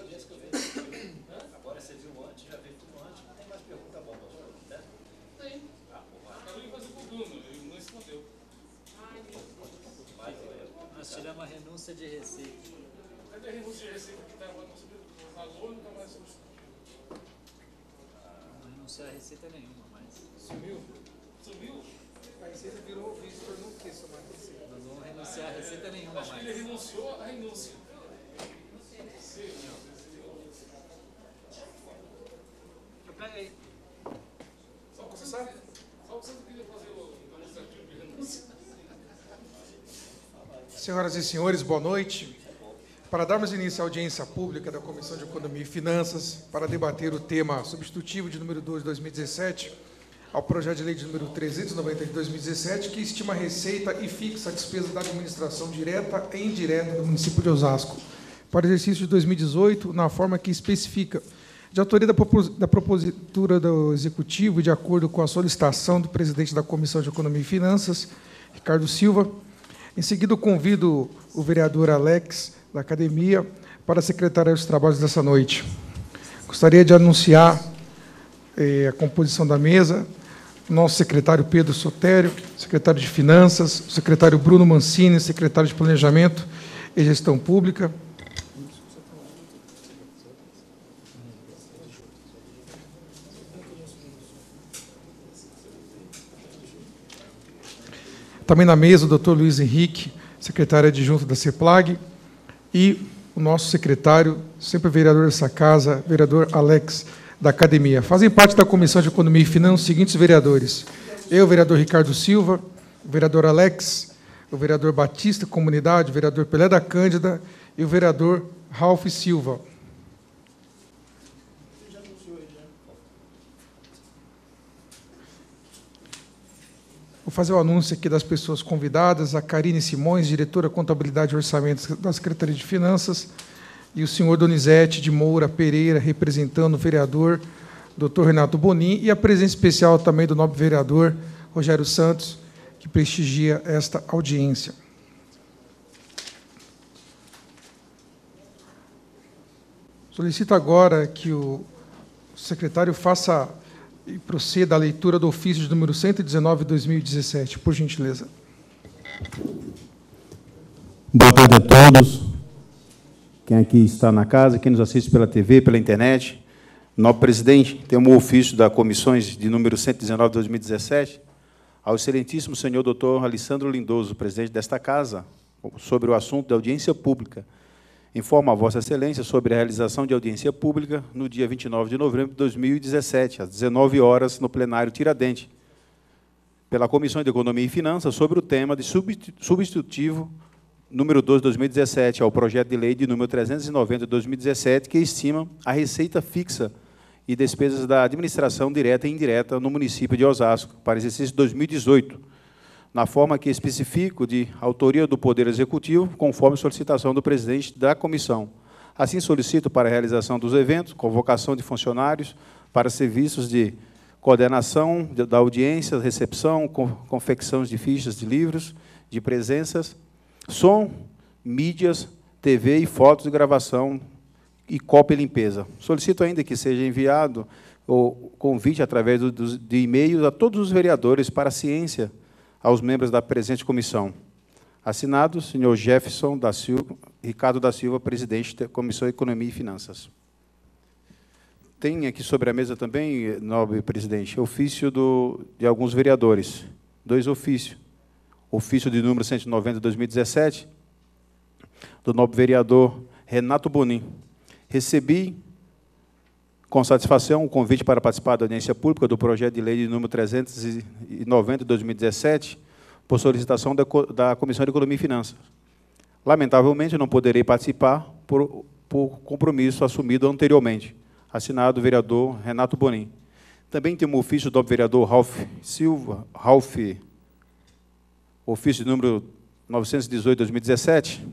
Agora você viu antes, já viu tudo antes, não tem mais pergunta boa, pastor, né? Tem. Eu ia fazer com o Bruno, ele não respondeu. Nós tiramos a renúncia de receita. Cadê a renúncia de receita que estava no valor, nunca mais substituiu? Não renunciar a receita nenhuma mais. Sumiu? Sumiu? A receita virou vício, tornou o que somar receita? Nós não vamos renunciar a receita nenhuma Acho que mais. ele renunciou à renúncia. Pega aí. Você sabe? Só você não queria fazer o demonstrativo de renúncia. Senhoras e senhores, boa noite. Para darmos início à audiência pública da Comissão de Economia e Finanças, para debater o tema substitutivo de número 2 de 2017, ao projeto de lei de número 390 de 2017, que estima a receita e fixa a despesa da administração direta e indireta do município de Osasco, para o exercício de 2018, na forma que especifica, de autoria da propositura do Executivo e de acordo com a solicitação do presidente da Comissão de Economia e Finanças, Ricardo Silva. Em seguida, eu convido o vereador Alex, da Academia, para secretar os trabalhos dessa noite. Gostaria de anunciar a composição da mesa: nosso secretário Pedro Sotério, secretário de Finanças, o secretário Bruno Mancini, secretário de Planejamento e Gestão Pública. Também na mesa o doutor Luiz Henrique, secretário adjunto da CEPLAG, e o nosso secretário, sempre vereador dessa casa, vereador Alex, da Academia. Fazem parte da Comissão de Economia e Finanças os seguintes vereadores: eu, o vereador Ricardo Silva, o vereador Alex, o vereador Batista, Comunidade, o vereador Pelé da Cândida e o vereador Ralph Silva. Vou fazer o anúncio aqui das pessoas convidadas: a Karine Simões, diretora Contabilidade e Orçamento da Secretaria de Finanças, e o senhor Donizete de Moura Pereira, representando o vereador doutor Renato Bonin, e a presença especial também do nobre vereador Rogério Santos, que prestigia esta audiência. Solicito agora que o secretário faça e proceda à leitura do ofício de número 119 de 2017, por gentileza. Boa tarde a todos. Quem aqui está na casa, quem nos assiste pela TV, pela internet. Nobre presidente, temos o ofício da comissões de número 119 de 2017, ao excelentíssimo senhor doutor Alessandro Lindoso, presidente desta casa, sobre o assunto da audiência pública. Informo a Vossa Excelência sobre a realização de audiência pública no dia 29 de novembro de 2017, às 19 horas, no plenário Tiradentes, pela Comissão de Economia e Finanças, sobre o tema de substitutivo número 2 de 2017, ao projeto de lei de número 390 de 2017, que estima a receita fixa e despesas da administração direta e indireta no município de Osasco, para exercício de 2018, na forma que especifico de autoria do Poder Executivo, conforme solicitação do presidente da comissão. Assim, solicito para a realização dos eventos, convocação de funcionários para serviços de coordenação da audiência, recepção, confecção de fichas de livros, de presenças, som, mídias, TV e fotos de gravação e cópia e limpeza. Solicito ainda que seja enviado o convite através de e-mails a todos os vereadores para a ciência aos membros da presente comissão. Assinado, senhor Jefferson da Silva, Ricardo da Silva, presidente da Comissão de Economia e Finanças. Tem aqui sobre a mesa também, nobre presidente, ofício de alguns vereadores. 2 ofícios. Ofício de número 190 de 2017, do nobre vereador Renato Bonin. Recebi com satisfação o convite para participar da audiência pública do projeto de lei de número 390 de 2017, por solicitação da Comissão de Economia e Finanças. Lamentavelmente, não poderei participar por compromisso assumido anteriormente. Assinado o vereador Renato Bonin. Também tem um ofício do vereador Ralph Silva, ofício de número 918 de 2017.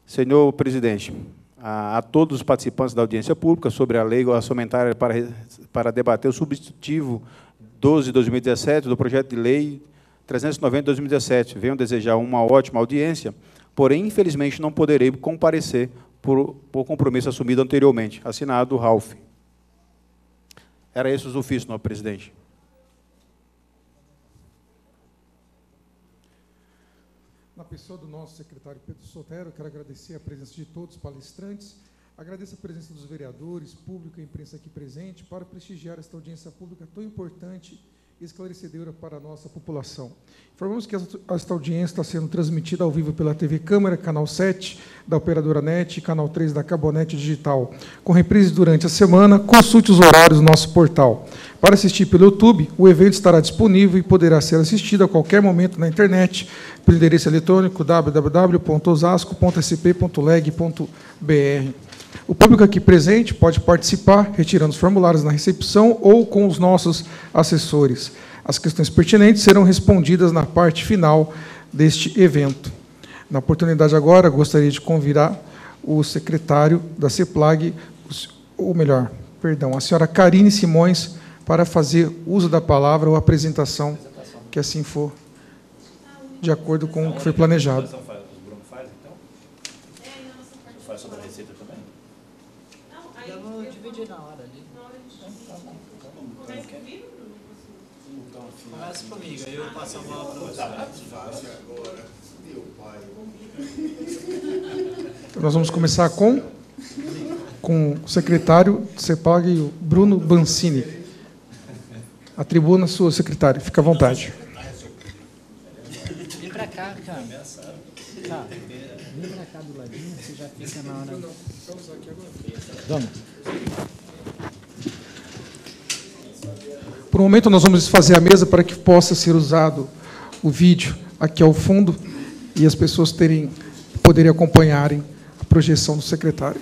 Senhor presidente, a todos os participantes da audiência pública sobre a lei orçamentária para debater o substitutivo 12 de 2017 do projeto de lei 390 de 2017. Venho desejar uma ótima audiência, porém, infelizmente, não poderei comparecer por compromisso assumido anteriormente. Assinado Ralph. Era esses os ofícios, nobre presidente. Na pessoa do nosso secretário Pedro Sotero, quero agradecer a presença de todos os palestrantes, agradeço a presença dos vereadores, público e imprensa aqui presente, para prestigiar esta audiência pública tão importante e esclarecedora para a nossa população. Informamos que esta audiência está sendo transmitida ao vivo pela TV Câmara, canal 7 da Operadora NET e canal 3 da Cabonet Digital. Com reprise durante a semana, consulte os horários do nosso portal. Para assistir pelo YouTube, o evento estará disponível e poderá ser assistido a qualquer momento na internet, pelo endereço eletrônico www.osasco.sp.leg.br. O público aqui presente pode participar retirando os formulários na recepção ou com os nossos assessores. As questões pertinentes serão respondidas na parte final deste evento. Na oportunidade agora, gostaria de convidar o secretário da CEPLAG, ou melhor, perdão, a senhora Karine Simões, para fazer uso da palavra ou apresentação, que assim for, de acordo com o que foi planejado. O Bruno faz, então? Você faz sobre a receita também? Já vou dividir na hora ali. Começa comigo, aí eu passo a bola para você. Então, nós vamos começar com o secretário do CEPLAG, o Bruno Bancini. A tribuna sua, secretário. Fica à vontade. Vem para cá, cara. Tá. Vem para cá do ladinho, você já fica na hora. Vamos. Por um momento, nós vamos desfazer a mesa para que possa ser usado o vídeo aqui ao fundo e as pessoas poderem acompanharem a projeção do secretário.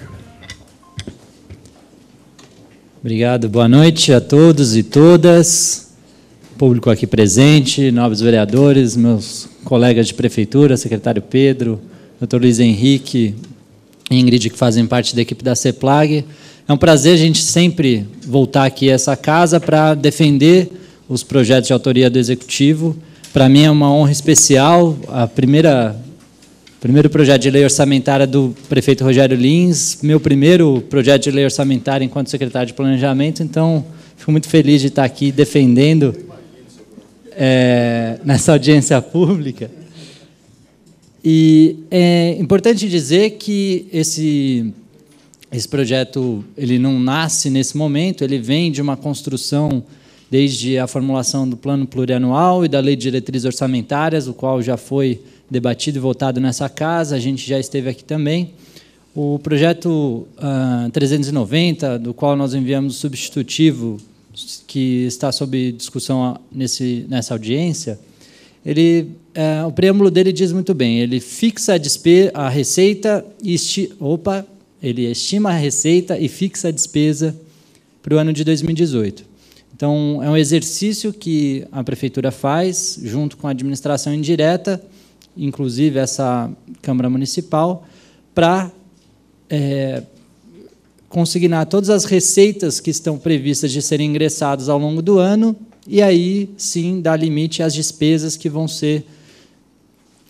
Obrigado, boa noite a todos e todas, público aqui presente, nobres vereadores, meus colegas de prefeitura, secretário Pedro, doutor Luiz Henrique, Ingrid, que fazem parte da equipe da CEPLAG. É um prazer a gente sempre voltar aqui a essa casa para defender os projetos de autoria do Executivo. Para mim é uma honra especial. O primeiro projeto de lei orçamentária do prefeito Rogério Lins, meu primeiro projeto de lei orçamentária enquanto secretário de Planejamento, então fico muito feliz de estar aqui defendendo nessa audiência pública. E é importante dizer que esse projeto ele não nasce nesse momento, ele vem de uma construção desde a formulação do Plano Plurianual e da Lei de Diretrizes Orçamentárias, o qual já foi debatido e votado nessa casa, a gente já esteve aqui também. O projeto 390, do qual nós enviamos o substitutivo, que está sob discussão nessa audiência, o preâmbulo dele diz muito bem, ele fixa a receita e ele estima a receita e fixa a despesa para o ano de 2018. Então, é um exercício que a Prefeitura faz, junto com a administração indireta, inclusive essa Câmara Municipal, para consignar todas as receitas que estão previstas de serem ingressadas ao longo do ano, e aí, sim, dar limite às despesas que vão ser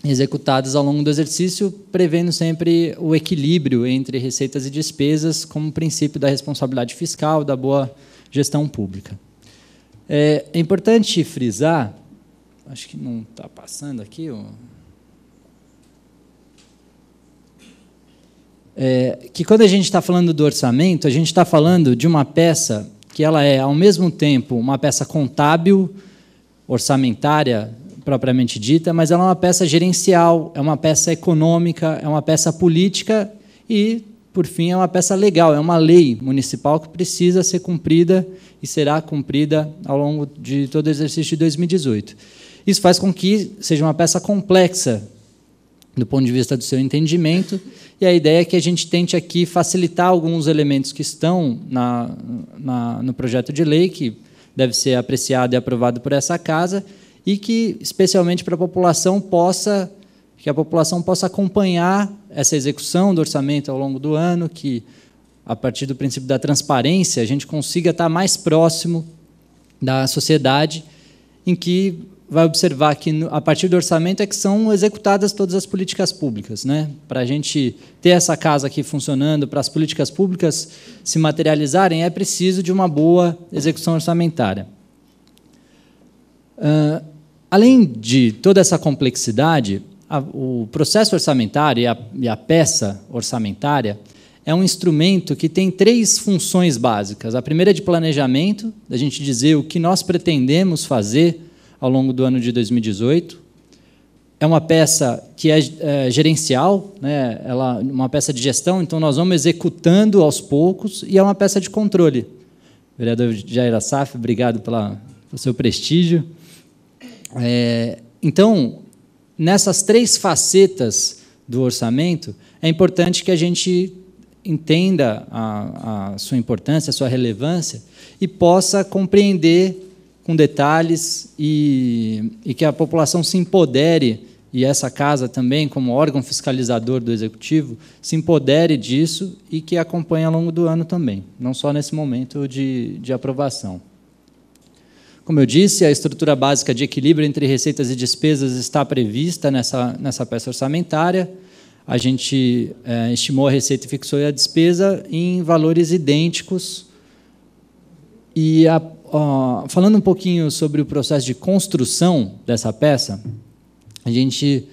executadas ao longo do exercício, prevendo sempre o equilíbrio entre receitas e despesas como princípio da responsabilidade fiscal, da boa gestão pública. É importante frisar, acho que não está passando aqui, que quando a gente está falando do orçamento, a gente está falando de uma peça que ela é, ao mesmo tempo, uma peça contábil, orçamentária, propriamente dita, mas ela é uma peça gerencial, é uma peça econômica, é uma peça política e, por fim, é uma peça legal, é uma lei municipal que precisa ser cumprida e será cumprida ao longo de todo o exercício de 2018. Isso faz com que seja uma peça complexa do ponto de vista do seu entendimento, e a ideia é que a gente tente aqui facilitar alguns elementos que estão no projeto de lei, que deve ser apreciado e aprovado por essa casa, e que, especialmente para a população, que a população possa acompanhar essa execução do orçamento ao longo do ano, que, a partir do princípio da transparência, a gente consiga estar mais próximo da sociedade, em que vai observar que, a partir do orçamento, é que são executadas todas as políticas públicas, né? Para a gente ter essa casa aqui funcionando, para as políticas públicas se materializarem, é preciso de uma boa execução orçamentária. Além de toda essa complexidade, o processo orçamentário e a peça orçamentária é um instrumento que tem 3 funções básicas. A primeira é de planejamento, da gente dizer o que nós pretendemos fazer ao longo do ano de 2018. É uma peça que é gerencial, né? Ela é uma peça de gestão, então nós vamos executando aos poucos, e é uma peça de controle. Vereador Jair Assaf, obrigado pelo seu prestígio. Então, nessas 3 facetas do orçamento, é importante que a gente entenda a sua importância, a sua relevância, e possa compreender com detalhes e que a população se empodere, e essa casa também, como órgão fiscalizador do Executivo, se empodere disso e que acompanhe ao longo do ano também, não só nesse momento de aprovação. Como eu disse, a estrutura básica de equilíbrio entre receitas e despesas está prevista nessa peça orçamentária. A gente estimou a receita e fixou a despesa em valores idênticos. E, falando um pouquinho sobre o processo de construção dessa peça, a gente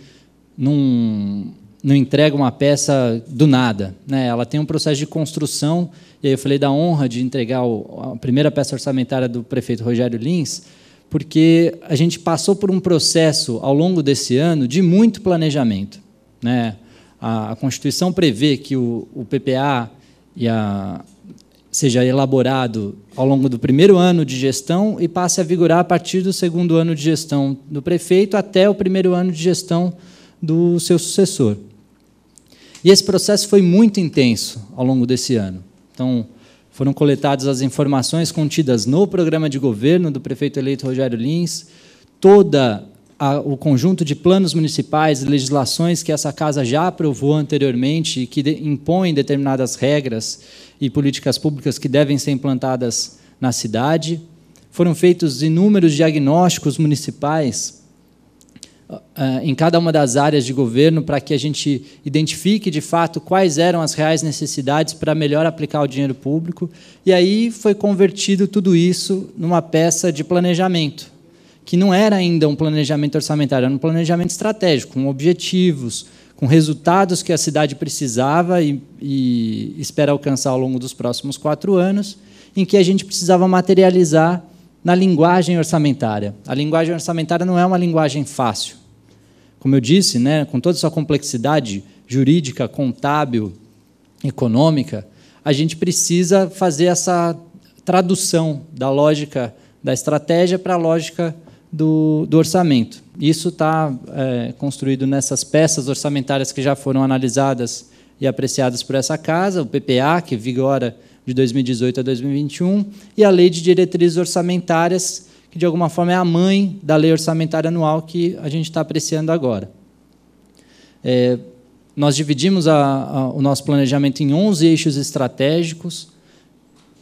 não entrega uma peça do nada, né? Ela tem um processo de construção, e aí eu falei da honra de entregar a primeira peça orçamentária do prefeito Rogério Lins, porque a gente passou por um processo, ao longo desse ano, de muito planejamento, né? A Constituição prevê que o PPA seja elaborado ao longo do primeiro ano de gestão e passe a vigorar a partir do segundo ano de gestão do prefeito até o primeiro ano de gestão do seu sucessor. E esse processo foi muito intenso ao longo desse ano. Então, foram coletadas as informações contidas no programa de governo do prefeito eleito Rogério Lins, o conjunto de planos municipais e legislações que essa casa já aprovou anteriormente e que impõem determinadas regras e políticas públicas que devem ser implantadas na cidade. Foram feitos inúmeros diagnósticos municipais em cada uma das áreas de governo para que a gente identifique, de fato, quais eram as reais necessidades para melhor aplicar o dinheiro público. E aí foi convertido tudo isso numa peça de planejamento, que não era ainda um planejamento orçamentário, era um planejamento estratégico, com objetivos, com resultados que a cidade precisava e espera alcançar ao longo dos próximos 4 anos, em que a gente precisava materializar na linguagem orçamentária. A linguagem orçamentária não é uma linguagem fácil. Como eu disse, né, com toda a sua complexidade jurídica, contábil, econômica, a gente precisa fazer essa tradução da lógica da estratégia para a lógica do orçamento. Isso está construído nessas peças orçamentárias que já foram analisadas e apreciadas por essa casa, o PPA, que vigora de 2018 a 2021, e a Lei de Diretrizes Orçamentárias, que, de alguma forma, é a mãe da Lei Orçamentária Anual que a gente está apreciando agora. Nós dividimos o nosso planejamento em 11 eixos estratégicos,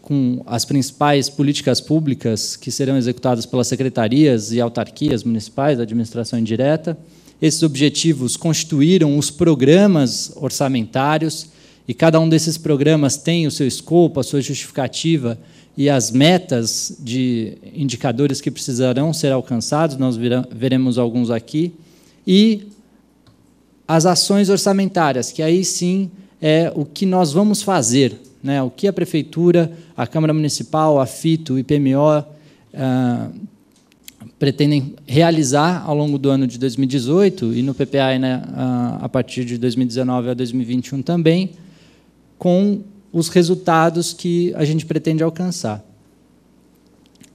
com as principais políticas públicas que serão executadas pelas secretarias e autarquias municipais da administração indireta. Esses objetivos constituíram os programas orçamentários, e cada um desses programas tem o seu escopo, a sua justificativa e as metas de indicadores que precisarão ser alcançados, nós veremos alguns aqui, e as ações orçamentárias, que aí sim é o que nós vamos fazer, né? O que a Prefeitura, a Câmara Municipal, a FITO, o IPMO pretendem realizar ao longo do ano de 2018 e no PPA, né, a partir de 2019 a 2021 também, com os resultados que a gente pretende alcançar.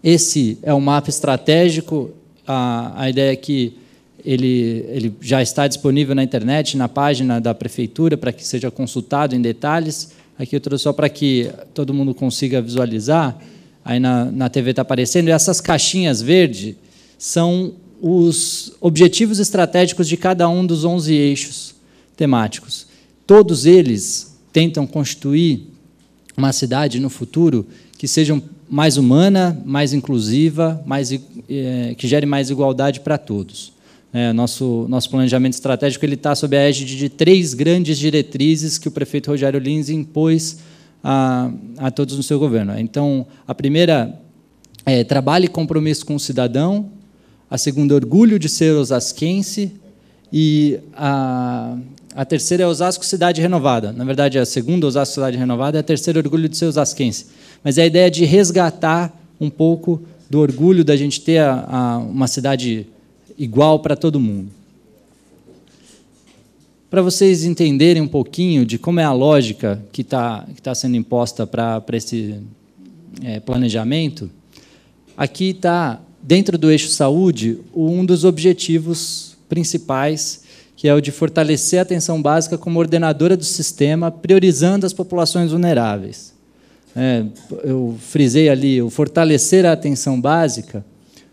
Esse é um mapa estratégico, a ideia é que ele já está disponível na internet, na página da Prefeitura, para que seja consultado em detalhes. Aqui eu trouxe só para que todo mundo consiga visualizar. Aí na TV está aparecendo. E essas caixinhas verdes são os objetivos estratégicos de cada um dos 11 eixos temáticos. Todos eles tentam constituir uma cidade no futuro que seja mais humana, mais inclusiva, que gere mais igualdade para todos. Nosso planejamento estratégico está sob a égide de 3 grandes diretrizes que o prefeito Rogério Lins impôs a todos no seu governo. Então, a primeira é trabalho e compromisso com o cidadão, a segunda, orgulho de ser osasquense, e a terceira é Osasco Cidade Renovada. Na verdade, a segunda, Osasco Cidade Renovada, é a terceira, orgulho de ser osasquense. Mas é a ideia de resgatar um pouco do orgulho da gente ter uma cidade igual para todo mundo. Para vocês entenderem um pouquinho de como é a lógica que está sendo imposta para esse planejamento, aqui está, dentro do eixo saúde, um dos objetivos principais, que é o de fortalecer a atenção básica como ordenadora do sistema, priorizando as populações vulneráveis. Eu frisei ali o fortalecer a atenção básica,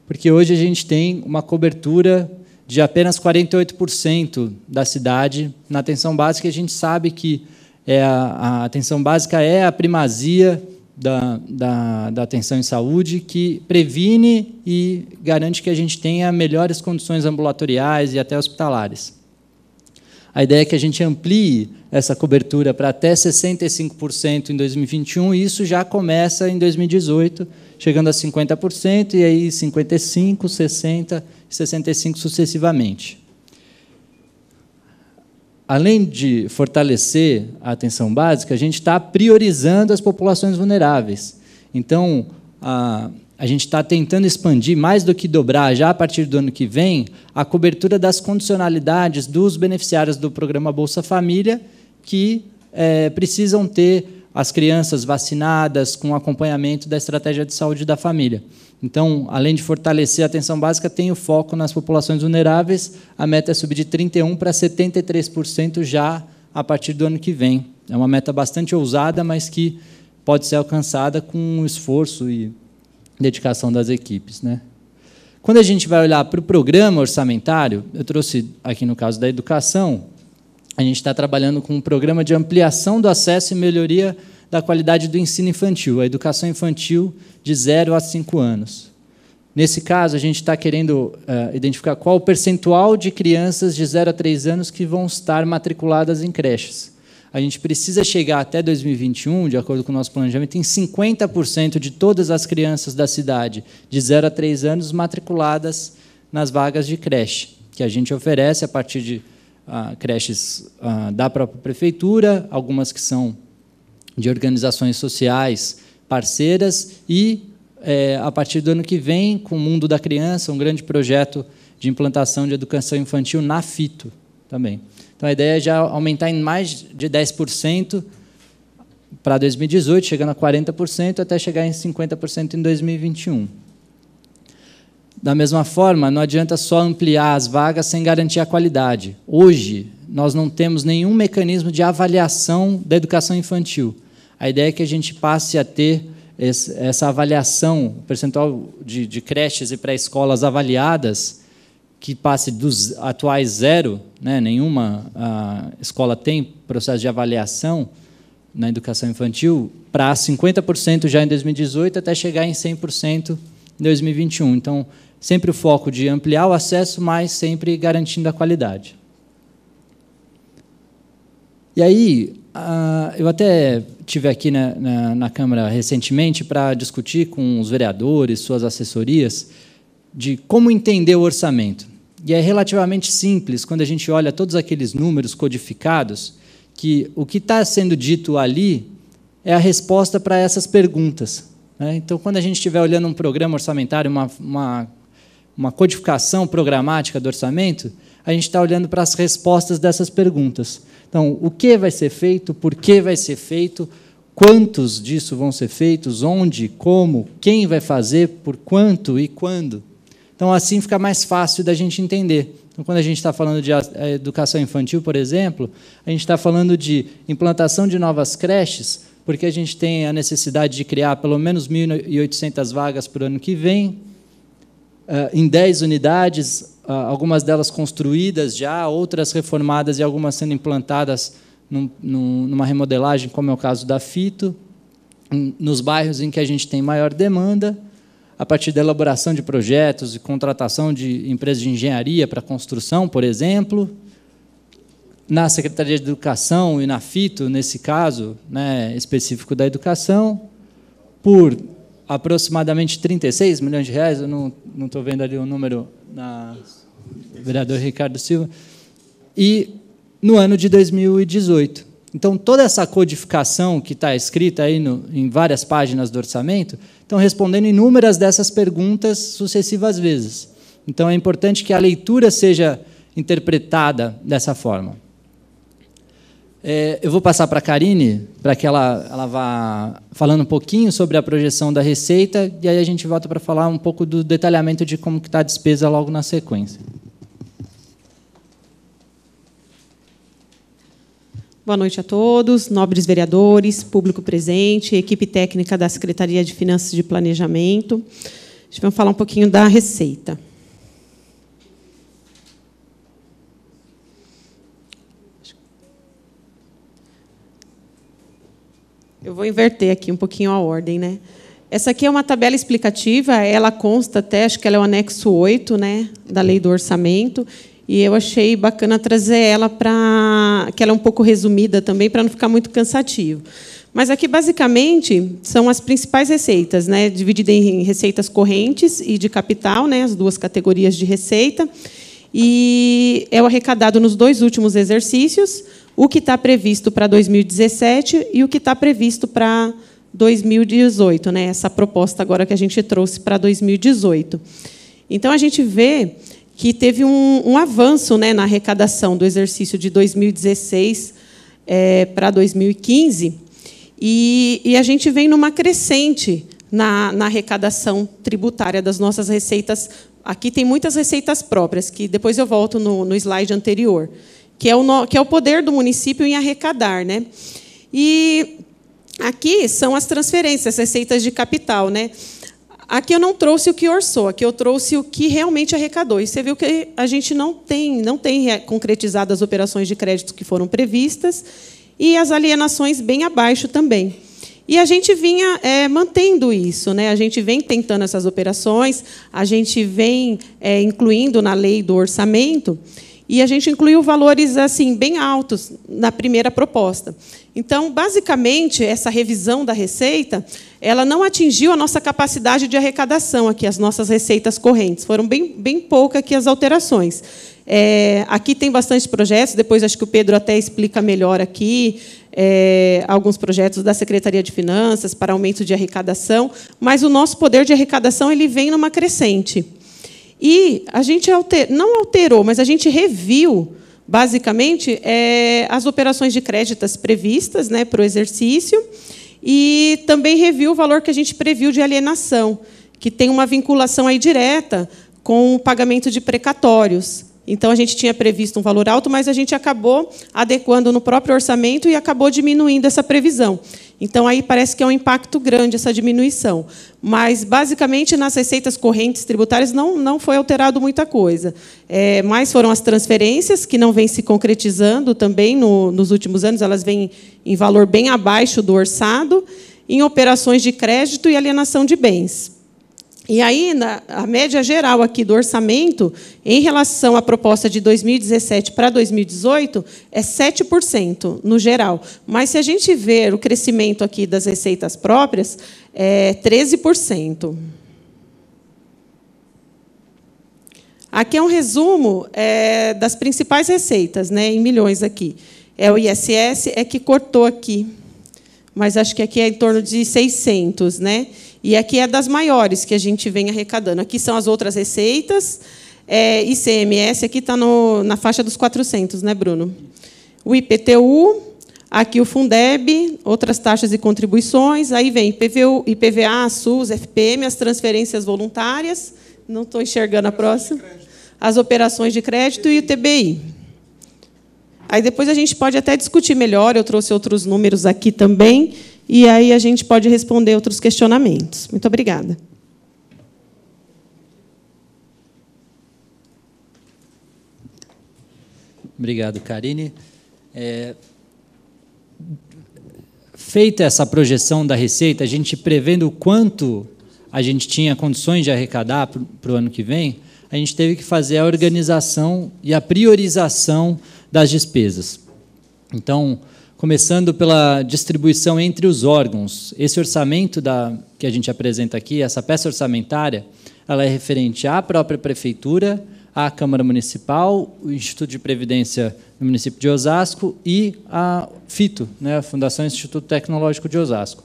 porque hoje a gente tem uma cobertura de apenas 48% da cidade na atenção básica, e a gente sabe que a atenção básica é a primazia da atenção em saúde, que previne e garante que a gente tenha melhores condições ambulatoriais e até hospitalares. A ideia é que a gente amplie essa cobertura para até 65% em 2021, e isso já começa em 2018, chegando a 50%, e aí 55%, 60% e 65% sucessivamente. Além de fortalecer a atenção básica, a gente está priorizando as populações vulneráveis. Então, a gente está tentando expandir, mais do que dobrar, já a partir do ano que vem, a cobertura das condicionalidades dos beneficiários do programa Bolsa Família, que precisam ter as crianças vacinadas com acompanhamento da estratégia de saúde da família. Então, além de fortalecer a atenção básica, tem o foco nas populações vulneráveis. A meta é subir de 31% para 73% já a partir do ano que vem. É uma meta bastante ousada, mas que pode ser alcançada com esforço e dedicação das equipes, né? Quando a gente vai olhar para o programa orçamentário, eu trouxe aqui no caso da educação, a gente está trabalhando com um programa de ampliação do acesso e melhoria da qualidade do ensino infantil, a educação infantil de 0 a 5 anos. Nesse caso, a gente está querendo identificar qual o percentual de crianças de 0 a 3 anos que vão estar matriculadas em creches. A gente precisa chegar até 2021, de acordo com o nosso planejamento, em 50% de todas as crianças da cidade de 0 a 3 anos matriculadas nas vagas de creche, que a gente oferece a partir de creches da própria prefeitura, algumas que são de organizações sociais parceiras, e, a partir do ano que vem, com o Mundo da Criança, um grande projeto de implantação de educação infantil na FITO também. Então, a ideia é já aumentar em mais de 10% para 2018, chegando a 40%, até chegar em 50% em 2021. Da mesma forma, não adianta só ampliar as vagas sem garantir a qualidade. Hoje, nós não temos nenhum mecanismo de avaliação da educação infantil. A ideia é que a gente passe a ter essa avaliação, o percentual de creches e pré-escolas avaliadas, que passe dos atuais 0, né, nenhuma escola tem processo de avaliação na educação infantil, para 50% já em 2018, até chegar em 100% em 2021. Então, sempre o foco de ampliar o acesso, mas sempre garantindo a qualidade. E aí, eu até estive aqui na Câmara recentemente para discutir com os vereadores, suas assessorias, de como entender o orçamento. E é relativamente simples, quando a gente olha todos aqueles números codificados, que o que está sendo dito ali é a resposta para essas perguntas, né? Então, quando a gente estiver olhando um programa orçamentário, uma codificação programática do orçamento, a gente está olhando para as respostas dessas perguntas. Então, o que vai ser feito, por que vai ser feito, quantos disso vão ser feitos, onde, como, quem vai fazer, por quanto e quando. Então, assim fica mais fácil da gente entender. Então, quando a gente está falando de educação infantil, por exemplo, a gente está falando de implantação de novas creches, porque a gente tem a necessidade de criar pelo menos 1.800 vagas para o ano que vem, em 10 unidades, algumas delas construídas já, outras reformadas e algumas sendo implantadas numa remodelagem, como é o caso da FITO. nos bairros em que a gente tem maior demanda, a partir da elaboração de projetos e contratação de empresas de engenharia para construção, por exemplo, na Secretaria de Educação e na FITO, nesse caso, né, específico da educação, por aproximadamente 36 milhões de reais, eu não estou vendo ali o número, vereador Ricardo Silva, e no ano de 2018. Então, toda essa codificação que está escrita aí em várias páginas do orçamento, estão respondendo inúmeras dessas perguntas sucessivas vezes. Então, é importante que a leitura seja interpretada dessa forma. Eu vou passar para a Karine, para que ela vá falando um pouquinho sobre a projeção da receita, e aí a gente volta para falar um pouco do detalhamento de como está a despesa logo na sequência. Boa noite a todos, nobres vereadores, público presente, equipe técnica da Secretaria de Finanças e de Planejamento. A gente vai falar um pouquinho da receita. Eu vou inverter aqui um pouquinho a ordem, né? Essa aqui é uma tabela explicativa, ela consta até, acho que ela é o anexo 8, né, da Lei do Orçamento, e eu achei bacana trazer ela para que ela é um pouco resumida também, para não ficar muito cansativo. Mas aqui, basicamente, são as principais receitas, né, dividida em receitas correntes e de capital, né, as duas categorias de receita, e é o arrecadado nos 2 últimos exercícios, o que está previsto para 2017 e o que está previsto para 2018, né? Essa proposta agora que a gente trouxe para 2018. Então, a gente vê que teve um avanço, né, na arrecadação do exercício de 2016 para 2015, e a gente vem numa crescente na arrecadação tributária das nossas receitas. Aqui tem muitas receitas próprias, que depois eu volto no slide anterior, que é o poder do município em arrecadar, né? E aqui são as transferências, as receitas de capital, né? Aqui eu não trouxe o que orçou, aqui eu trouxe o que realmente arrecadou. E você viu que a gente não tem concretizado as operações de crédito que foram previstas e as alienações bem abaixo também. E a gente vinha mantendo isso, né? A gente vem tentando essas operações, a gente vem incluindo na lei do orçamento, e a gente incluiu valores assim bem altos na primeira proposta. Então, basicamente, essa revisão da receita, ela não atingiu a nossa capacidade de arrecadação aqui, as nossas receitas correntes. Foram bem poucas aqui as alterações. Aqui tem bastante projetos, depois acho que o Pedro até explica melhor aqui, alguns projetos da Secretaria de Finanças para aumento de arrecadação, mas o nosso poder de arrecadação ele vem numa crescente. E a gente não alterou, mas a gente reviu, basicamente, as operações de créditos previstas, né, para o exercício, e também reviu o valor que a gente previu de alienação, que tem uma vinculação aí direta com o pagamento de precatórios. Então, a gente tinha previsto um valor alto, mas a gente acabou adequando no próprio orçamento e acabou diminuindo essa previsão. Então, aí parece que é um impacto grande essa diminuição. Mas, basicamente, nas receitas correntes tributárias não foi alterado muita coisa. Mais foram as transferências, que não vêm se concretizando também nos últimos anos, elas vêm em valor bem abaixo do orçado, em operações de crédito e alienação de bens. E aí, a média geral aqui do orçamento, em relação à proposta de 2017 para 2018, é 7% no geral. Mas, se a gente ver o crescimento aqui das receitas próprias, é 13%. Aqui é um resumo das principais receitas, né, em milhões aqui. O ISS que cortou aqui, mas acho que aqui é em torno de 600, né? E aqui é das maiores que a gente vem arrecadando. Aqui são as outras receitas. ICMS aqui está na faixa dos 400, né, Bruno? O IPTU, aqui o Fundeb, outras taxas e contribuições. Aí vem IPVA, SUS, FPM, as transferências voluntárias. Não estou enxergando a próxima. As operações de crédito e o TBI. Aí depois a gente pode até discutir melhor. Eu trouxe outros números aqui também. E aí a gente pode responder outros questionamentos. Muito obrigada. Obrigado, Karine. feita essa projeção da receita, a gente prevendo o quanto a gente tinha condições de arrecadar para o ano que vem, a gente teve que fazer a organização e a priorização das despesas. Então, começando pela distribuição entre os órgãos, esse orçamento que a gente apresenta aqui, essa peça orçamentária, ela é referente à própria Prefeitura, à Câmara Municipal, o Instituto de Previdência do município de Osasco e a FITO, né, a Fundação Instituto Tecnológico de Osasco.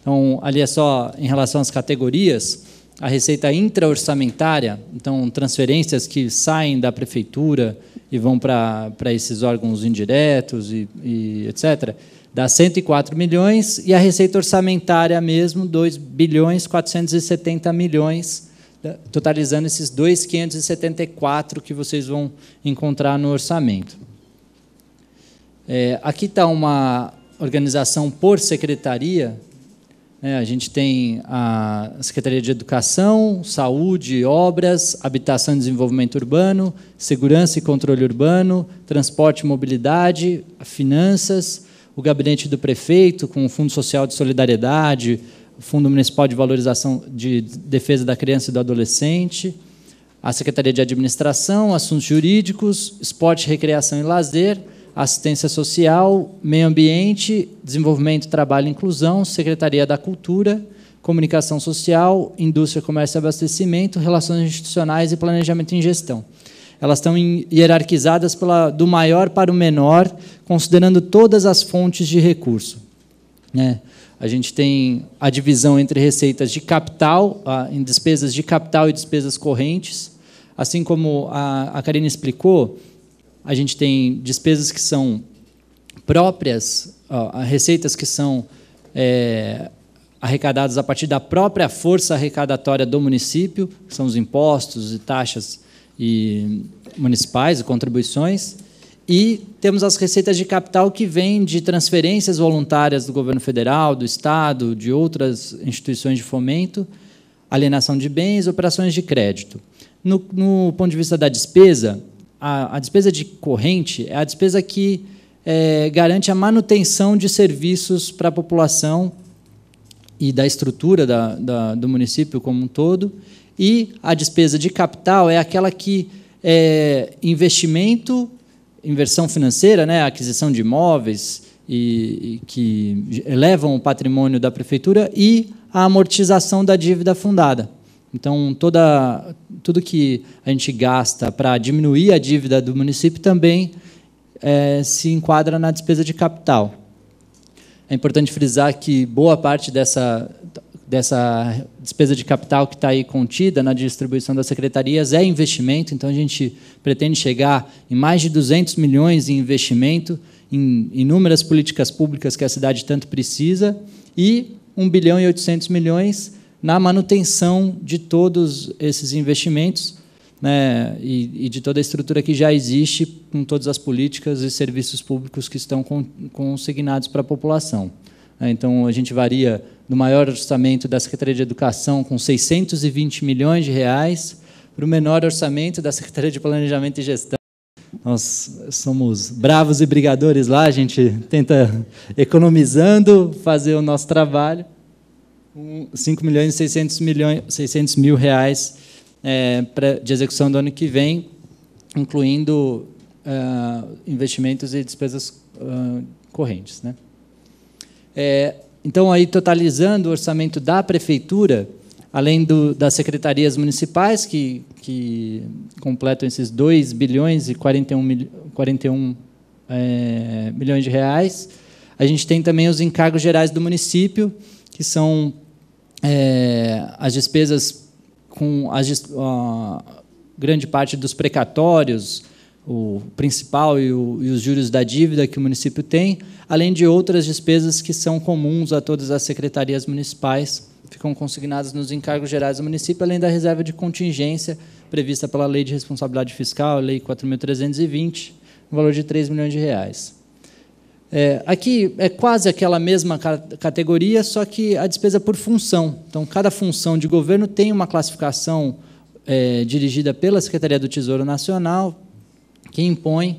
Então, ali é só em relação às categorias, a receita intra-orçamentária, então transferências que saem da Prefeitura e vão para esses órgãos indiretos e etc., dá 104 milhões, e a receita orçamentária mesmo, 2 bilhões 470 milhões, totalizando esses 2.574 que vocês vão encontrar no orçamento. Aqui está uma organização por secretaria. A gente tem a Secretaria de Educação, Saúde, Obras, Habitação e Desenvolvimento Urbano, Segurança e Controle Urbano, Transporte e Mobilidade, Finanças, o Gabinete do Prefeito, com o Fundo Social de Solidariedade, o Fundo Municipal de Valorização de Defesa da Criança e do Adolescente, a Secretaria de Administração, Assuntos Jurídicos, Esporte, Recreação e Lazer, Assistência Social, Meio Ambiente, Desenvolvimento, Trabalho e Inclusão, Secretaria da Cultura, Comunicação Social, Indústria, Comércio e Abastecimento, Relações Institucionais e Planejamento em Gestão. Elas estão hierarquizadas do maior para o menor, considerando todas as fontes de recurso. A gente tem a divisão entre receitas de capital, em despesas de capital e despesas correntes. Assim como a Karine explicou, a gente tem despesas que são próprias, receitas que são arrecadadas a partir da própria força arrecadatória do município, que são os impostos e taxas municipais e contribuições, e temos as receitas de capital que vêm de transferências voluntárias do governo federal, do Estado, de outras instituições de fomento, alienação de bens, operações de crédito. No ponto de vista da despesa, a despesa de corrente é a despesa que garante a manutenção de serviços para a população e da estrutura do município como um todo, e a despesa de capital é aquela que é inversão financeira, né, a aquisição de imóveis e que elevam o patrimônio da prefeitura, e a amortização da dívida fundada. Então, tudo que a gente gasta para diminuir a dívida do município também se enquadra na despesa de capital. É importante frisar que boa parte dessa despesa de capital que está aí contida na distribuição das secretarias é investimento, então a gente pretende chegar em mais de 200 milhões em investimento em inúmeras políticas públicas que a cidade tanto precisa, e 1 bilhão e 800 milhões na manutenção de todos esses investimentos, né, e de toda a estrutura que já existe, com todas as políticas e serviços públicos que estão consignados para a população. Então, a gente varia do maior orçamento da Secretaria de Educação, com 620 milhões de reais, para o menor orçamento da Secretaria de Planejamento e Gestão. Nós somos bravos e brigadores lá, a gente tenta, economizando, fazer o nosso trabalho, com 5 milhões e 600 mil reais de execução do ano que vem, incluindo investimentos e despesas correntes, né? Então, aí, totalizando o orçamento da Prefeitura, além das secretarias municipais, que completam esses 2 bilhões e 41 milhões de reais, a gente tem também os encargos gerais do município, que são as despesas com grande parte dos precatórios, o principal e os juros da dívida que o município tem, além de outras despesas que são comuns a todas as secretarias municipais, ficam consignadas nos encargos gerais do município, além da reserva de contingência prevista pela Lei de Responsabilidade Fiscal, a Lei 4.320, no valor de 3 milhões de reais. Aqui é quase aquela mesma categoria, só que a despesa por função. Então, cada função de governo tem uma classificação dirigida pela Secretaria do Tesouro Nacional, que impõe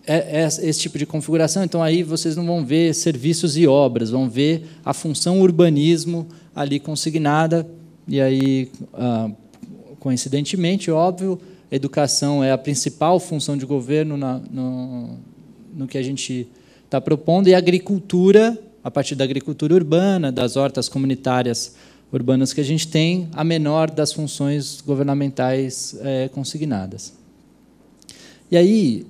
esse tipo de configuração. Então, aí vocês não vão ver serviços e obras, vão ver a função urbanismo ali consignada. E aí, coincidentemente, óbvio, educação é a principal função de governo no que a gente está propondo, e a agricultura, a partir da agricultura urbana, das hortas comunitárias urbanas que a gente tem, a menor das funções governamentais consignadas. E aí,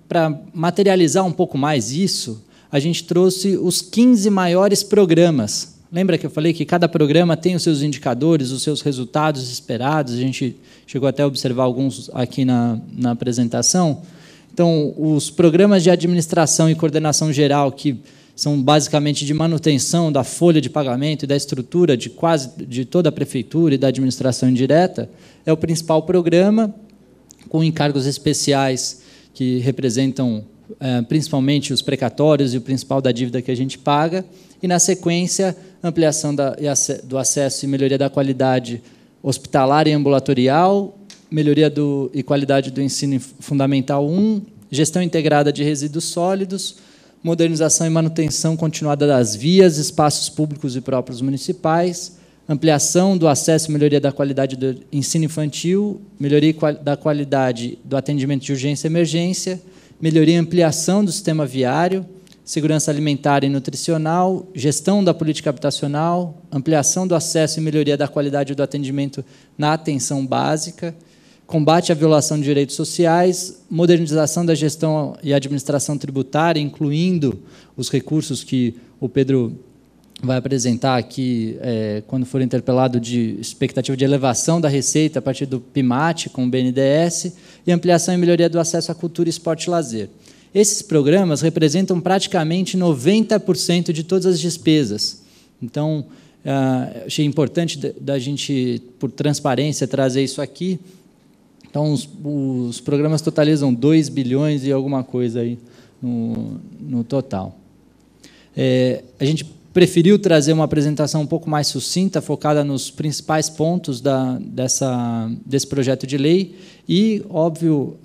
para materializar um pouco mais isso, a gente trouxe os 15 maiores programas. Lembra que eu falei que cada programa tem os seus indicadores, os seus resultados esperados? A gente chegou até a observar alguns aqui na apresentação. Então, os programas de administração e coordenação geral, que são basicamente de manutenção da folha de pagamento e da estrutura de toda a prefeitura e da administração indireta, é o principal programa, com encargos especiais que representam principalmente os precatórios e o principal da dívida que a gente paga, e, na sequência, ampliação do acesso e melhoria da qualidade hospitalar e ambulatorial, melhoria e qualidade do ensino fundamental 1, gestão integrada de resíduos sólidos, modernização e manutenção continuada das vias, espaços públicos e próprios municipais, ampliação do acesso e melhoria da qualidade do ensino infantil, melhoria da qualidade do atendimento de urgência e emergência, melhoria e ampliação do sistema viário, segurança alimentar e nutricional, gestão da política habitacional, ampliação do acesso e melhoria da qualidade do atendimento na atenção básica, combate à violação de direitos sociais, modernização da gestão e administração tributária, incluindo os recursos que o Pedro vai apresentar aqui, quando for interpelado, de expectativa de elevação da receita a partir do PIMAT com o BNDES, e ampliação e melhoria do acesso à cultura, esporte e lazer. Esses programas representam praticamente 90% de todas as despesas. Então, achei importante da gente, por transparência, trazer isso aqui. Então, os programas totalizam 2 bilhões e alguma coisa aí no total. A gente preferiu trazer uma apresentação um pouco mais sucinta, focada nos principais pontos desse projeto de lei e, óbvio,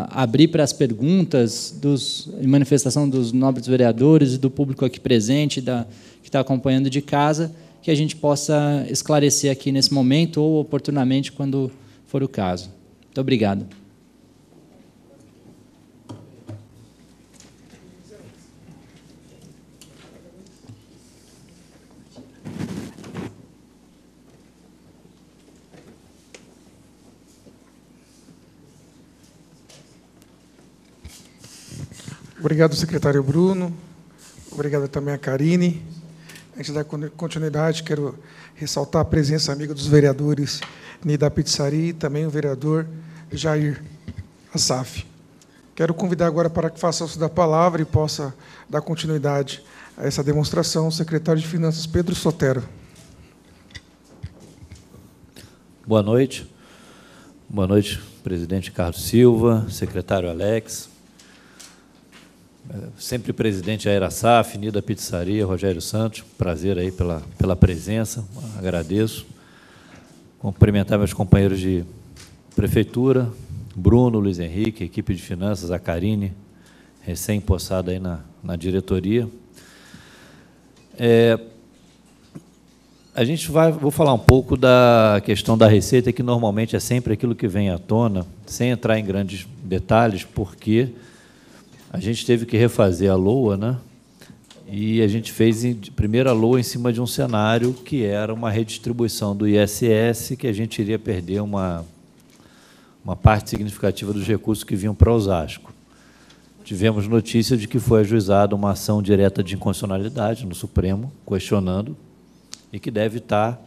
abrir para as perguntas e manifestação dos nobres vereadores e do público aqui presente, que está acompanhando de casa, que a gente possa esclarecer aqui nesse momento ou oportunamente quando for o caso. Muito obrigado. Obrigado, secretário Bruno. Obrigado também a Karine. Antes da continuidade, quero ressaltar a presença amiga dos vereadores Nida Pizzari e também o vereador Jair Assaf. Quero convidar agora para que faça uso da palavra e possa dar continuidade a essa demonstração o secretário de Finanças, Pedro Sotero. Boa noite. Boa noite, presidente Carlos Silva, secretário Alex, sempre presidente Jair Assaf, Nida Pizzaria, Rogério Santos, prazer aí pela presença, agradeço. Cumprimentar meus companheiros de prefeitura, Bruno, Luiz Henrique, equipe de finanças, a Karine, recém-possada aí na diretoria. Vou falar um pouco da questão da receita, que normalmente é sempre aquilo que vem à tona, sem entrar em grandes detalhes, porque a gente teve que refazer a LOA, né? E a gente fez primeiro a LOA em cima de um cenário que era uma redistribuição do ISS, que a gente iria perder uma parte significativa dos recursos que vinham para Osasco. Tivemos notícia de que foi ajuizada uma ação direta de inconstitucionalidade no Supremo, questionando, e que deve estar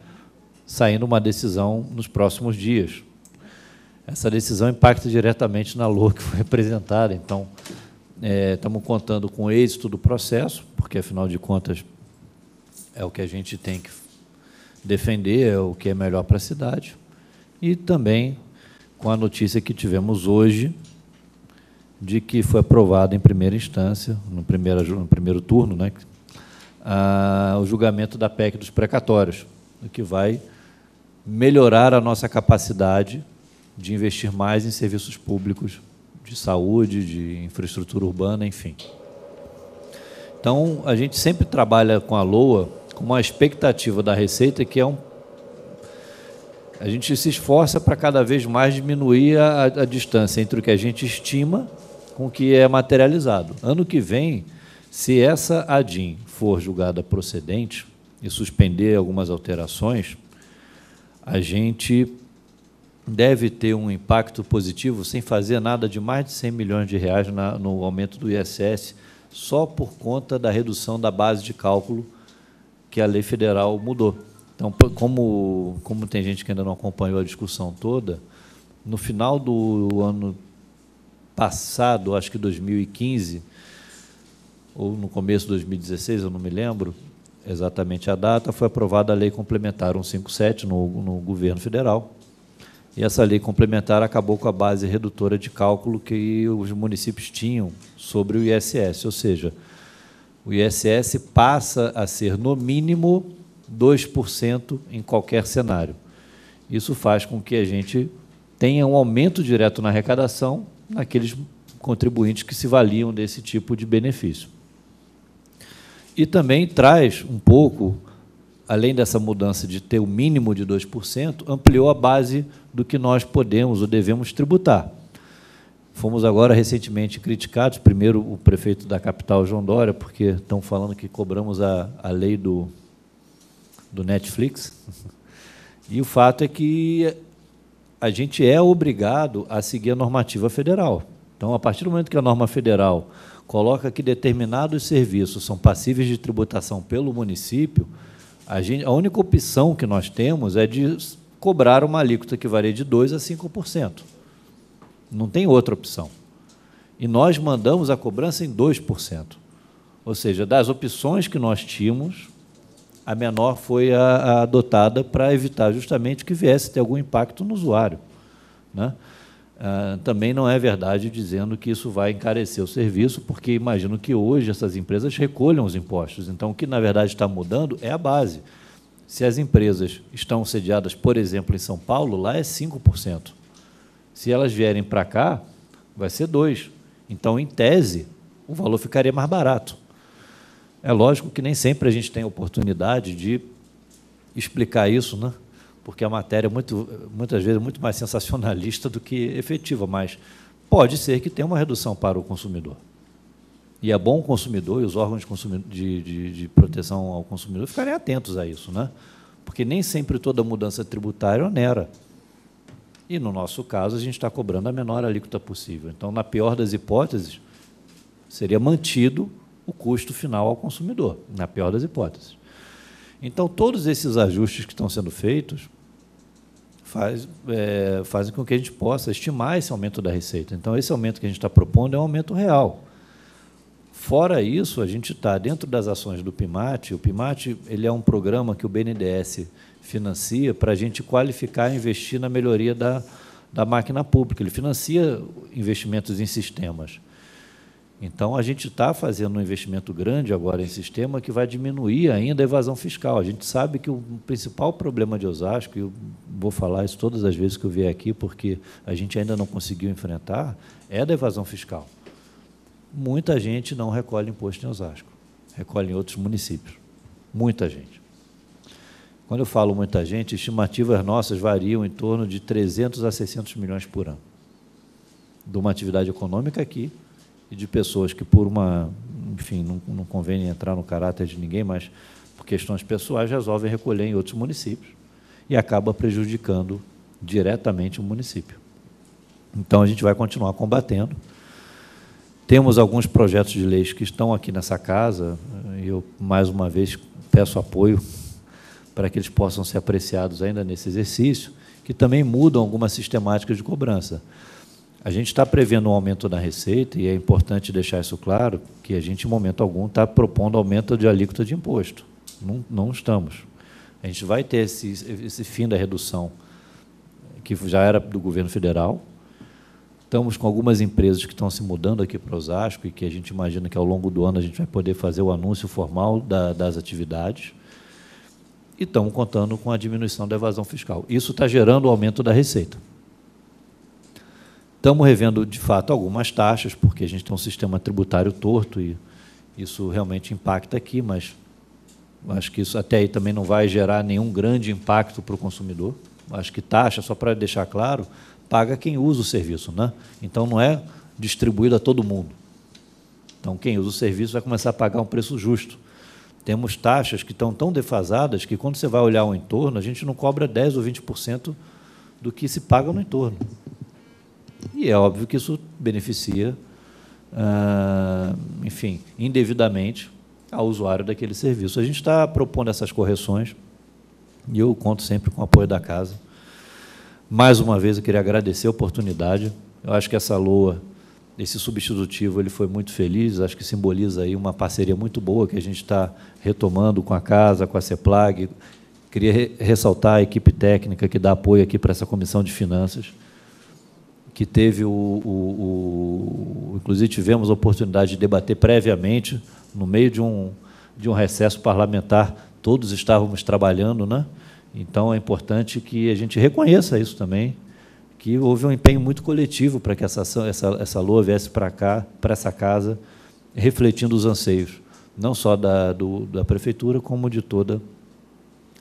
saindo uma decisão nos próximos dias. Essa decisão impacta diretamente na LOA que foi apresentada, então estamos contando com o êxito do processo, porque, afinal de contas, é o que a gente tem que defender, é o que é melhor para a cidade, e também com a notícia que tivemos hoje de que foi aprovado em primeira instância, no primeiro turno, né, o julgamento da PEC dos precatórios, o que vai melhorar a nossa capacidade de investir mais em serviços públicos de saúde, de infraestrutura urbana, enfim. Então, a gente sempre trabalha com a LOA com uma expectativa da receita que é a gente se esforça para cada vez mais diminuir a distância entre o que a gente estima com o que é materializado. Ano que vem, se essa ADIM for julgada procedente e suspender algumas alterações, a gente deve ter um impacto positivo sem fazer nada de mais de 100 milhões de reais no aumento do ISS, só por conta da redução da base de cálculo que a lei federal mudou. Então, como tem gente que ainda não acompanhou a discussão toda, no final do ano passado, acho que 2015, ou no começo de 2016, eu não me lembro exatamente a data, foi aprovada a Lei Complementar 157 no governo federal. E essa lei complementar acabou com a base redutora de cálculo que os municípios tinham sobre o ISS, ou seja, o ISS passa a ser, no mínimo, 2% em qualquer cenário. Isso faz com que a gente tenha um aumento direto na arrecadação naqueles contribuintes que se valiam desse tipo de benefício. E também traz um pouco, além dessa mudança de ter o mínimo de 2%, ampliou a base do que nós podemos ou devemos tributar. Fomos agora recentemente criticados, primeiro o prefeito da capital, João Dória, porque estão falando que cobramos a lei do Netflix, e o fato é que a gente é obrigado a seguir a normativa federal. Então, a partir do momento que a norma federal coloca que determinados serviços são passíveis de tributação pelo município, a única opção que nós temos é de cobrar uma alíquota que varia de 2% a 5%. Não tem outra opção. E nós mandamos a cobrança em 2%. Ou seja, das opções que nós tínhamos, a menor foi a adotada para evitar justamente que viesse ter algum impacto no usuário, né? Também não é verdade dizendo que isso vai encarecer o serviço, porque imagino que hoje essas empresas recolham os impostos. Então, o que, na verdade, está mudando é a base. Se as empresas estão sediadas, por exemplo, em São Paulo, lá é 5%. Se elas vierem para cá, vai ser 2%. Então, em tese, o valor ficaria mais barato. É lógico que nem sempre a gente tem a oportunidade de explicar isso, né? Porque a matéria, muitas vezes, é muito mais sensacionalista do que efetiva, mas pode ser que tenha uma redução para o consumidor. E é bom o consumidor e os órgãos de proteção ao consumidor ficarem atentos a isso, né? Porque nem sempre toda mudança tributária onera. E, no nosso caso, a gente está cobrando a menor alíquota possível. Então, na pior das hipóteses, seria mantido o custo final ao consumidor, na pior das hipóteses. Então, todos esses ajustes que estão sendo feitos fazem com que a gente possa estimar esse aumento da receita. Então, esse aumento que a gente está propondo é um aumento real. Fora isso, a gente está dentro das ações do PIMAT. O PIMAT ele é um programa que o BNDES financia para a gente qualificar e investir na melhoria da máquina pública. Ele financia investimentos em sistemas. Então, a gente está fazendo um investimento grande agora em sistema que vai diminuir ainda a evasão fiscal. A gente sabe que o principal problema de Osasco, e eu vou falar isso todas as vezes que eu vier aqui, porque a gente ainda não conseguiu enfrentar, é a da evasão fiscal. Muita gente não recolhe imposto em Osasco, recolhe em outros municípios. Muita gente. Quando eu falo muita gente, estimativas nossas variam em torno de 300 a 600 milhões por ano, de uma atividade econômica aqui, e de pessoas que, por uma, enfim, não convém entrar no caráter de ninguém, mas por questões pessoais, resolvem recolher em outros municípios e acaba prejudicando diretamente o município. Então, a gente vai continuar combatendo. Temos alguns projetos de leis que estão aqui nessa casa, e eu, mais uma vez, peço apoio para que eles possam ser apreciados ainda nesse exercício, que também mudam algumas sistemáticas de cobrança. A gente está prevendo um aumento da receita, e é importante deixar isso claro, que a gente, em momento algum, está propondo aumento de alíquota de imposto. Não estamos. A gente vai ter esse fim da redução, que já era do governo federal. Estamos com algumas empresas que estão se mudando aqui para Osasco, e que a gente imagina que, ao longo do ano, a gente vai poder fazer o anúncio formal das atividades. E estamos contando com a diminuição da evasão fiscal. Isso está gerando o aumento da receita. Estamos revendo, de fato, algumas taxas, porque a gente tem um sistema tributário torto e isso realmente impacta aqui, mas acho que isso até aí também não vai gerar nenhum grande impacto para o consumidor. Acho que taxa, só para deixar claro, paga quem usa o serviço, né? Então, não é distribuído a todo mundo. Então, quem usa o serviço vai começar a pagar um preço justo. Temos taxas que estão tão defasadas que, quando você vai olhar o entorno, a gente não cobra 10% ou 20% do que se paga no entorno. E é óbvio que isso beneficia, enfim, indevidamente, ao usuário daquele serviço. A gente está propondo essas correções e eu conto sempre com o apoio da casa. Mais uma vez, eu queria agradecer a oportunidade. Eu acho que essa LOA, esse substitutivo, ele foi muito feliz, acho que simboliza aí uma parceria muito boa que a gente está retomando com a casa, com a CEPLAG. Queria ressaltar a equipe técnica que dá apoio aqui para essa comissão de finanças, que teve inclusive tivemos a oportunidade de debater previamente, no meio de um recesso parlamentar, todos estávamos trabalhando, né? Então, é importante que a gente reconheça isso também, que houve um empenho muito coletivo para que essa LOA viesse para cá, para essa casa, refletindo os anseios, não só da Prefeitura, como de toda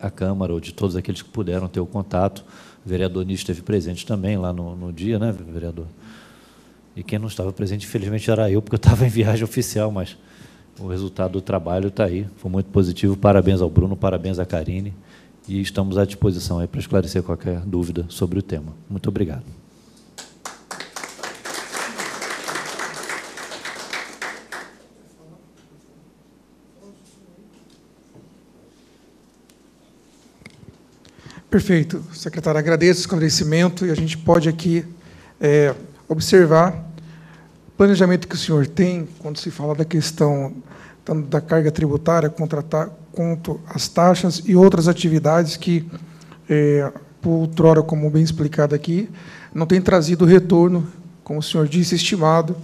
a Câmara, ou de todos aqueles que puderam ter o contato. O vereador Nício esteve presente também lá no dia, né, vereador? E quem não estava presente, infelizmente, era eu, porque eu estava em viagem oficial, mas o resultado do trabalho está aí. Foi muito positivo. Parabéns ao Bruno, parabéns à Karine. E estamos à disposição aí para esclarecer qualquer dúvida sobre o tema. Muito obrigado. Perfeito. Secretário, agradeço o esclarecimento e a gente pode aqui observar o planejamento que o senhor tem quando se fala da questão tanto da carga tributária quanto as taxas e outras atividades que, por outrora, como bem explicado aqui, não tem trazido retorno, como o senhor disse, estimado,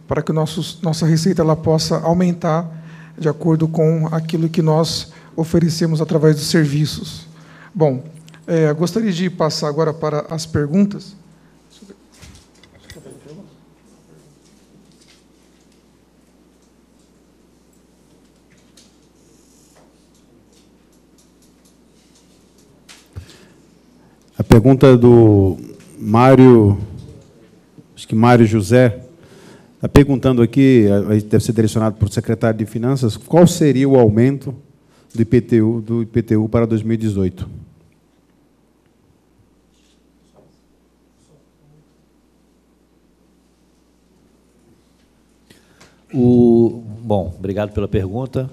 para que nossa receita ela possa aumentar de acordo com aquilo que nós oferecemos através dos serviços. Bom, gostaria de passar agora para as perguntas. A pergunta do Mário, acho que Mário José, está perguntando aqui, deve ser direcionado para o secretário de Finanças, qual seria o aumento do IPTU para 2018? Bom, obrigado pela pergunta.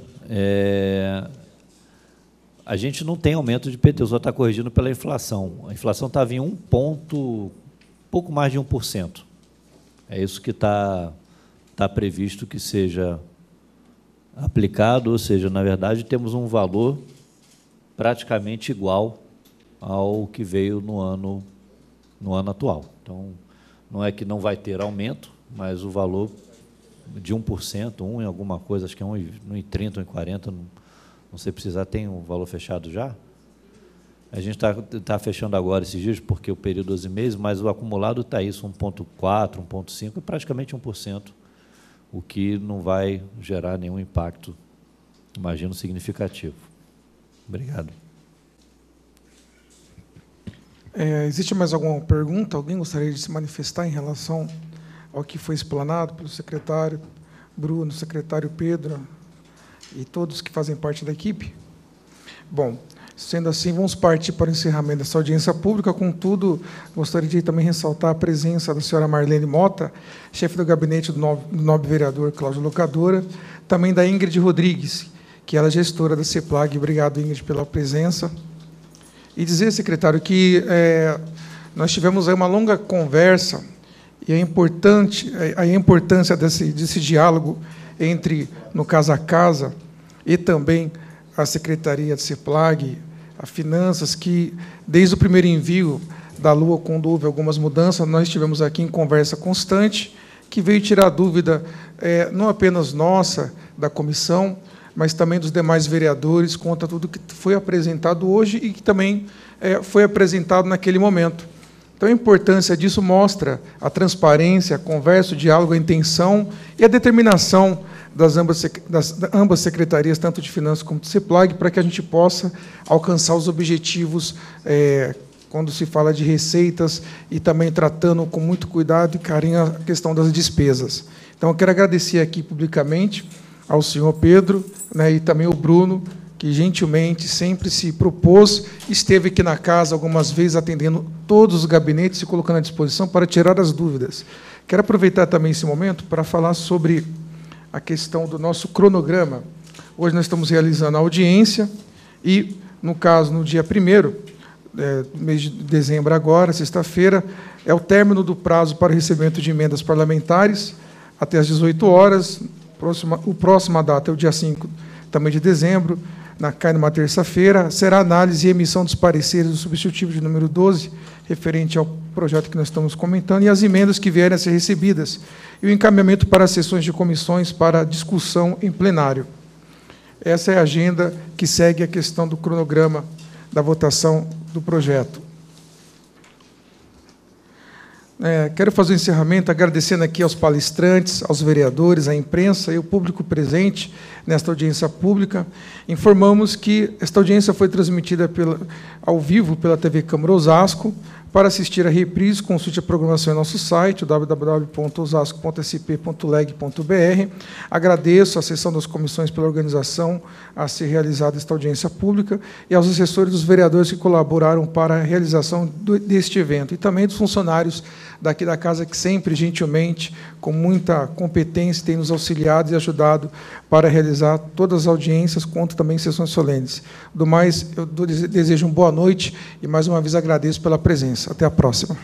A gente não tem aumento de IPTU, só está corrigindo pela inflação. A inflação estava em pouco mais de 1%. É isso que está previsto que seja aplicado, ou seja, na verdade, temos um valor praticamente igual ao que veio no ano atual. Então, não é que não vai ter aumento, mas o valor de 1%, em alguma coisa, acho que é 1,30, 1,40, não sei precisar, tem um valor fechado já? A gente está fechando agora esses dias, porque o período 12 meses, mas o acumulado está isso, 1,4, 1,5, é praticamente 1%, o que não vai gerar nenhum impacto, imagino, significativo. Obrigado. Existe mais alguma pergunta? Alguém gostaria de se manifestar em relação ao que foi explanado pelo secretário Bruno, secretário Pedro e todos que fazem parte da equipe? Bom, sendo assim, vamos partir para o encerramento dessa audiência pública. Contudo, gostaria de também ressaltar a presença da senhora Marlene Mota, chefe do gabinete do nobre vereador Cláudio Locadora, também da Ingrid Rodrigues, que ela é gestora da CEPLAG. Obrigado, Ingrid, pela presença. E dizer, secretário, que nós tivemos aí uma longa conversa e a importância desse diálogo entre, no caso, a Casa e também a Secretaria de CEPLAG, a Finanças, que, desde o primeiro envio da LOA, quando houve algumas mudanças, nós estivemos aqui em conversa constante, que veio tirar dúvida, não apenas nossa, da comissão, mas também dos demais vereadores, quanto a tudo que foi apresentado hoje e que também foi apresentado naquele momento. Então, a importância disso mostra a transparência, a conversa, o diálogo, a intenção e a determinação das ambas secretarias, tanto de Finanças como de CEPLAG, para que a gente possa alcançar os objetivos quando se fala de receitas e também tratando com muito cuidado e carinho a questão das despesas. Então, eu quero agradecer aqui publicamente ao senhor Pedro, né, e também ao Bruno, que gentilmente sempre se propôs, esteve aqui na casa algumas vezes atendendo todos os gabinetes e colocando à disposição para tirar as dúvidas. Quero aproveitar também esse momento para falar sobre a questão do nosso cronograma. Hoje nós estamos realizando a audiência e, no caso, no dia 1º, mês de dezembro agora, sexta-feira, é o término do prazo para o recebimento de emendas parlamentares, até às 18 horas. A próxima data é o dia 5 também de dezembro, cai numa terça-feira, será análise e emissão dos pareceres do substitutivo de número 12, referente ao projeto que nós estamos comentando, e as emendas que vierem a ser recebidas, e o encaminhamento para as sessões de comissões para discussão em plenário. Essa é a agenda que segue a questão do cronograma da votação do projeto. Quero fazer o encerramento agradecendo aqui aos palestrantes, aos vereadores, à imprensa e ao público presente nesta audiência pública. Informamos que esta audiência foi transmitida ao vivo pela TV Câmara Osasco. Para assistir a reprise, consulte a programação em nosso site, www.osasco.sp.leg.br. Agradeço à sessão das comissões pela organização a ser realizada esta audiência pública e aos assessores dos vereadores que colaboraram para a realização deste evento, e também dos funcionários daqui da casa que sempre, gentilmente, com muita competência, têm nos auxiliado e ajudado para realizar todas as audiências, quanto também sessões solenes. Do mais, eu desejo uma boa noite e, mais uma vez, agradeço pela presença. Até a próxima.